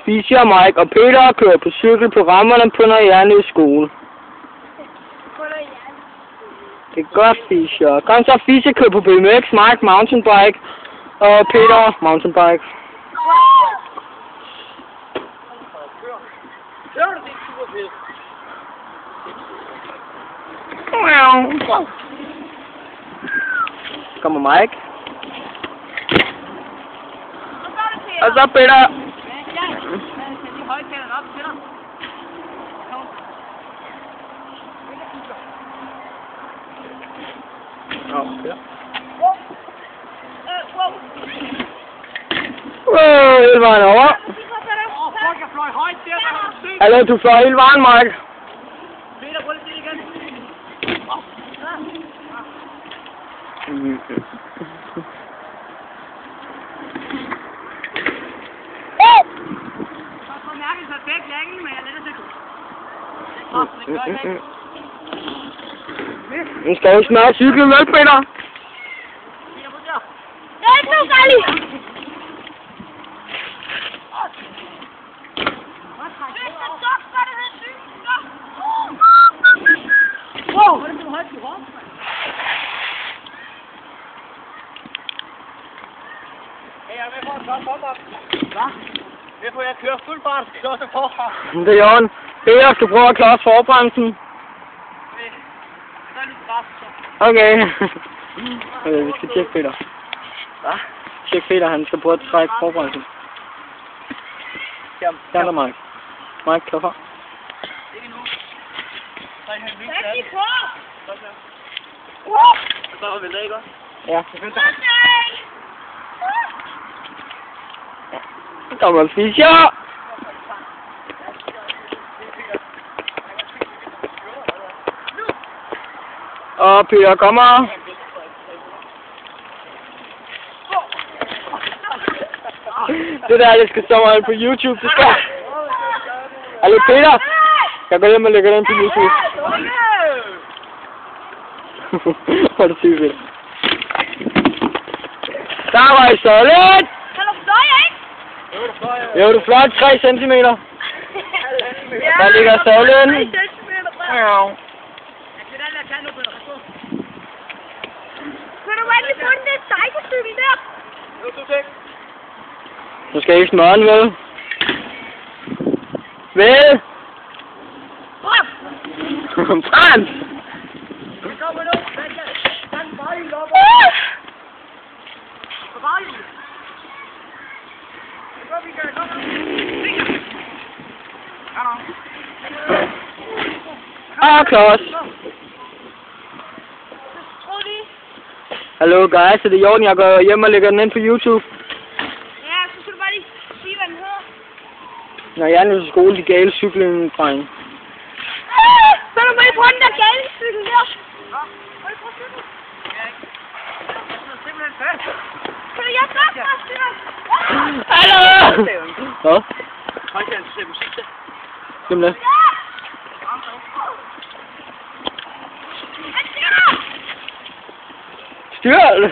Fischer, Mike og Peter kører på cykel på rammerne på Nørre skole. Det er godt, Fischer. Kom så, Fischer kører på BMX, Mike mountainbike og Peter mountainbike. Kommer Mike. Og så Peter. Hele vejen over. Hallo, du fløj hele vejen, Mike. Peter, prøv lige igen. Så får mærket perfekt længe, men jeg lader det gå. Nu skal du smøre cyklen med, Peter. Det er ikke så dejligt. Wow, hvor er det så højt i råben? Hey, jeg er med på en flot pop-up. Hvad? Med på, at jeg kører fuld fart, klodser forfra. Det er Jørgen. Peter skal prøve at klodse forbremsen. Så er det fast, så. Okay. Vi skal tjekke Peter. Hvad? Tjek Peter, han skal prøve at trække forbremsen. Der er Mike. Mike, klar for. Ikke nu. Rigtig på. Så var vi der, ikke også? Ja. Så kommer Fischer. Og Peter kommer. Det der, det skal stå på YouTube. Det skal. Hallo Peter. Jeg går hjem og lægger den på YouTube. Hvor er det sygt fedt. Der var I så lidt. Kan du fløje, ikke? Jo, du fløj 3 centimeter. Der ligger søjlen. Kan du endelig få den der cykelcykel der? Jo, du tænk. Nu skal jeg ikke smøre den, vel? Vel? Frans! Det kommer nu. Den vejl op. På vejl. Det går vi gør. Kom nu. Ah, Klaus. Hallo guys, det er Jorden. Jeg går hjem og lægger den ind på YouTube. Ja, så skal du bare lige sige, hvad den hedder. Når jeg er nede til skole, de gale cykling, dreng. Så er du med på den der gale cykel der. Må du prøve cyklen? Ja, ikke. Jeg sidder simpelthen fast. Kan du hjælpe dig fra styrer? Hallo! Hvad? Højt kan se musik til. Simpelthen. Styr!